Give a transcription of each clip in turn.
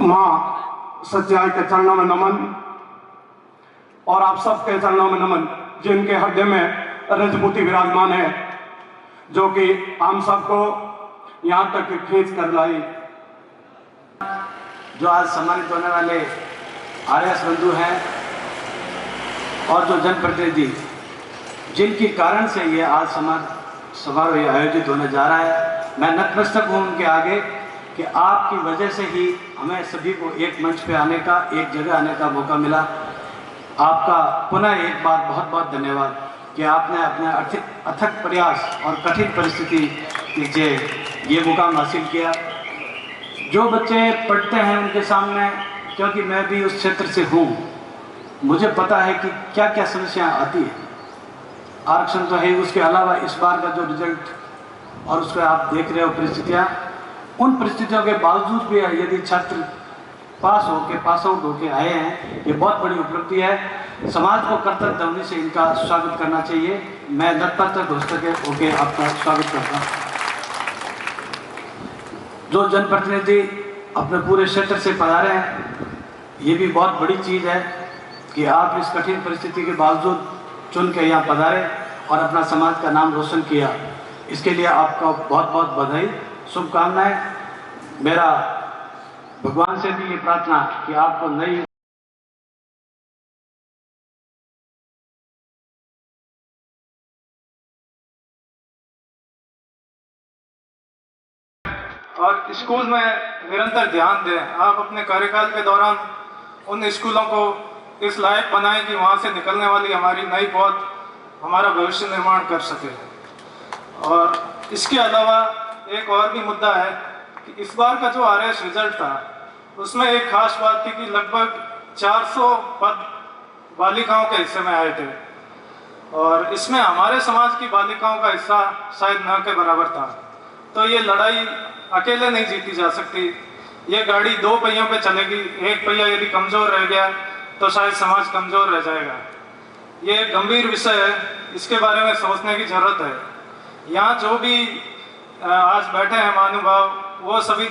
माँ सच्चाई के चरणों में नमन और आप सबके चरणों में नमन, जिनके हृदय में रजपूती विराजमान है, जो कि हम सबको यहाँ तक खींच कर लाई। जो आज सम्मानित होने वाले आरएस बंधु हैं और जो जनप्रतिनिधि जिनके कारण से ये आज समारोह आयोजित होने जा रहा है, मैं नतमस्तक हूँ उनके आगे कि आपकी वजह से ही हमें सभी को एक मंच पे आने का, एक जगह आने का मौका मिला। आपका पुनः एक बार बहुत बहुत धन्यवाद कि आपने अपने अथक प्रयास और कठिन परिस्थिति से ये मुकाम हासिल किया। जो बच्चे पढ़ते हैं उनके सामने, क्योंकि मैं भी उस क्षेत्र से हूँ, मुझे पता है कि क्या क्या समस्याएं आती है। आरक्षण तो है, उसके अलावा इस बार का जो रिजल्ट और उसको आप देख रहे हो परिस्थितियाँ, उन परिस्थितियों के बावजूद भी यदि छात्र पास आउट होके आए हैं, ये बहुत बड़ी उपलब्धि है। समाज को कर्तव्य ध्वनि से इनका स्वागत करना चाहिए। मैं नतमस्तक होके आपका स्वागत करता हूँ। जो जनप्रतिनिधि अपने पूरे क्षेत्र से पधारे हैं, ये भी बहुत बड़ी चीज़ है कि आप इस कठिन परिस्थिति के बावजूद चुन के यहाँ पधारे और अपना समाज का नाम रोशन किया। इसके लिए आपका बहुत बहुत बधाई, शुभकामनाएं। मेरा भगवान से भी ये प्रार्थना कि आपको नई और स्कूल में निरंतर ध्यान दें। आप अपने कार्यकाल के दौरान उन स्कूलों को इस लायक बनाएं कि वहाँ से निकलने वाली हमारी नई पौध हमारा भविष्य निर्माण कर सके। और इसके अलावा एक और भी मुद्दा है कि इस बार का जो आरएस रिजल्ट था, उसमें एक खास बात थी कि लगभग 400 पद बालिकाओं के हिस्से में आए थे और इसमें हमारे समाज की बालिकाओं का हिस्सा शायद न के बराबर था। तो ये लड़ाई अकेले नहीं जीती जा सकती। ये गाड़ी दो पहियों पे चलेगी, एक पहिया यदि कमज़ोर रह गया तो शायद समाज कमज़ोर रह जाएगा। ये गंभीर विषय है, इसके बारे में सोचने की ज़रूरत है। यहाँ जो भी आज बैठे हैं महानुभाव, वो सभी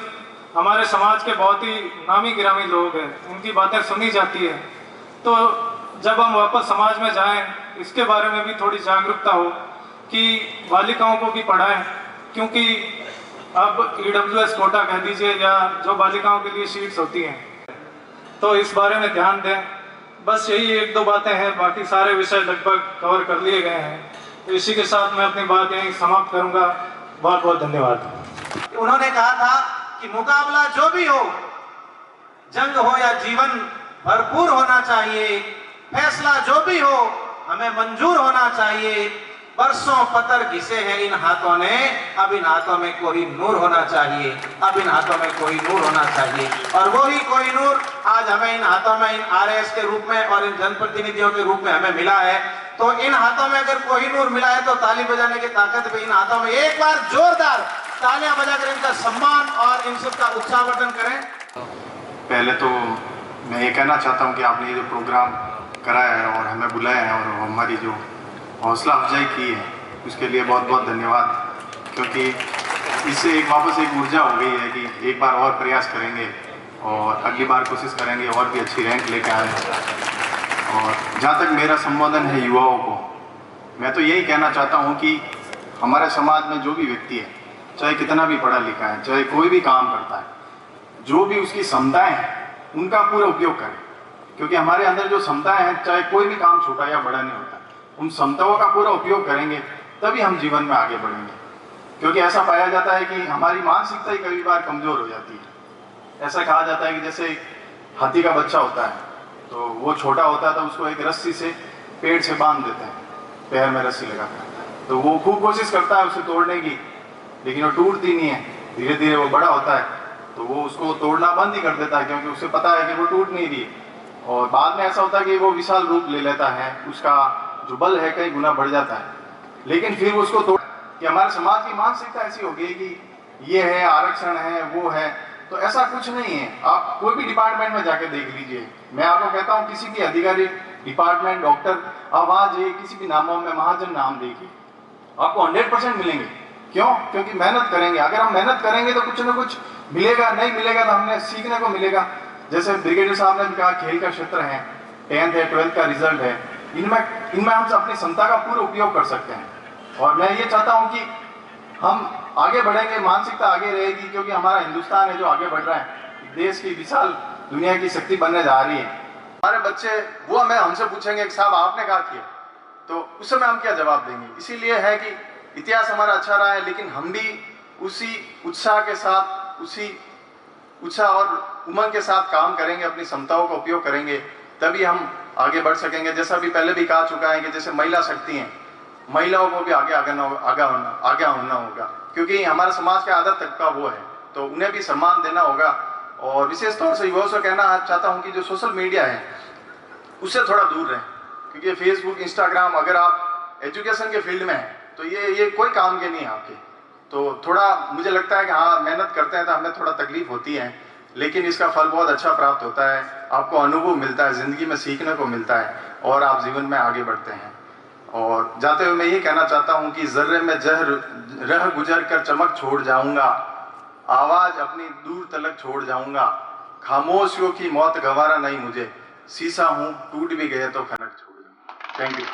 हमारे समाज के बहुत ही नामी गिरामी लोग हैं, उनकी बातें सुनी जाती है। तो जब हम वापस समाज में जाएं, इसके बारे में भी थोड़ी जागरूकता हो कि बालिकाओं को भी पढ़ाएं, क्योंकि अब EWS कोटा कह दीजिए या जो बालिकाओं के लिए सीट्स होती हैं, तो इस बारे में ध्यान दें। बस यही एक दो बातें हैं, बाकी सारे विषय लगभग कवर कर लिए गए हैं। तो इसी के साथ मैं अपनी बात यहीं समाप्त करूंगा। बहुत बहुत धन्यवाद। उन्होंने कहा था कि मुकाबला जो भी हो, जंग हो या जीवन, भरपूर होना चाहिए। फैसला जो भी हो हमें मंजूर होना चाहिए। बरसों पत्थर घिसे हैं इन हाथों ने, अब इन हाथों में कोई नूर होना चाहिए। अब इन हाथों में कोई नूर होना चाहिए और वही कोई नूर आज हमें इन हाथों में, इन आरएस के रूप में और इन जनप्रतिनिधियों के रूप में हमें मिला है। तो इन हाथों में अगर कोई नूर मिला है तो ताली बजाने की ताकत भी इन हाथों में। एक बार जोरदार तालियां बजाकर इनका सम्मान और इन सबका उत्साहवर्धन करें। पहले तो मैं ये कहना चाहता हूँ कि आपने ये जो प्रोग्राम कराया है और हमें बुलाया है और हमारी जो हौसला अफजाई की है, उसके लिए बहुत बहुत धन्यवाद। क्योंकि इससे वापस एक ऊर्जा हो गई है कि एक बार और प्रयास करेंगे और अगली बार कोशिश करेंगे और भी अच्छी रैंक लेकर आए। और जहाँ तक मेरा संबोधन है युवाओं को, मैं तो यही कहना चाहता हूँ कि हमारे समाज में जो भी व्यक्ति है, चाहे कितना भी पढ़ा लिखा है, चाहे कोई भी काम करता है, जो भी उसकी क्षमताएँ हैं उनका पूरा उपयोग करें। क्योंकि हमारे अंदर जो क्षमताएँ हैं, चाहे कोई भी काम छोटा या बड़ा नहीं होता, उन क्षमताओं का पूरा उपयोग करेंगे तभी हम जीवन में आगे बढ़ेंगे। क्योंकि ऐसा पाया जाता है कि हमारी मानसिकता ही कई बार कमज़ोर हो जाती है। ऐसा कहा जाता है कि जैसे हाथी का बच्चा होता है, तो वो छोटा होता है तो उसको एक रस्सी से पेड़ से बांध देते हैं, पैर में रस्सी लगाकर। तो वो खूब कोशिश करता है उसे तोड़ने की, लेकिन वो टूटती नहीं है। धीरे धीरे वो बड़ा होता है तो वो उसको तोड़ना बंद ही कर देता है, क्योंकि उसे पता है कि वो टूट नहीं रही है। और बाद में ऐसा होता है कि वो विशाल रूप ले लेता है, उसका जो बल है कई गुना बढ़ जाता है। लेकिन फिर उसको तोड़ कि हमारे समाज की मानसिकता ऐसी हो गई कि ये है, आरक्षण है, वो है। तो ऐसा कुछ नहीं है। आप कोई भी डिपार्टमेंट में जाके देख लीजिए। मैं आपको कहता हूँ, किसी भी अधिकारी, डिपार्टमेंट, डॉक्टर, आप वहाँ जाइए, किसी भी नामों में महाजन नाम देखिए, आपको 100% मिलेंगे। क्यों? क्योंकि मेहनत करेंगे। अगर हम मेहनत करेंगे तो कुछ ना कुछ मिलेगा, नहीं मिलेगा तो हमें सीखने को मिलेगा। जैसे ब्रिगेडियर साहब ने भी कहा, खेल का क्षेत्र है, 10th है, 12th का रिजल्ट है, इनमें हम अपनी क्षमता का पूरा उपयोग कर सकते हैं। और मैं ये चाहता हूँ कि हम आगे बढ़ेंगे, मानसिकता आगे रहेगी, क्योंकि हमारा हिंदुस्तान है जो आगे बढ़ रहा है, देश की विशाल दुनिया की शक्ति बनने जा रही है। हमारे बच्चे वो हमें हमसे पूछेंगे कि साहब आपने क्या किया, तो उस समय हम क्या जवाब देंगे। इसीलिए है कि इतिहास हमारा अच्छा रहा है, लेकिन हम भी उसी उत्साह के साथ, उसी उत्साह और उमंग के साथ काम करेंगे, अपनी क्षमताओं का उपयोग करेंगे, तभी हम आगे बढ़ सकेंगे। जैसा भी पहले भी कहा चुका है कि जैसे महिला शक्ति हैं, महिलाओं को भी आगे होना होगा, क्योंकि हमारे समाज का आधा तबका वो है, तो उन्हें भी सम्मान देना होगा। और विशेष तौर से युवाओं से कहना चाहता हूँ कि जो सोशल मीडिया है उससे थोड़ा दूर रहें, क्योंकि फेसबुक, इंस्टाग्राम, अगर आप एजुकेशन के फील्ड में हैं तो ये कोई काम के नहीं है आपके। तो थोड़ा मुझे लगता है कि हाँ, मेहनत करते हैं तो हमें थोड़ा तकलीफ होती है, लेकिन इसका फल बहुत अच्छा प्राप्त होता है। आपको अनुभव मिलता है, ज़िंदगी में सीखने को मिलता है और आप जीवन में आगे बढ़ते हैं। और जाते हुए मैं ये कहना चाहता हूँ कि जर्रे में जहर रह गुजर कर चमक छोड़ जाऊँगा, आवाज़ अपनी दूर तलक छोड़ जाऊँगा, खामोशियों की मौत गंवारा नहीं मुझे, शीशा हूँ टूट भी गए तो खनक छोड़ जाऊँगा। Thank you.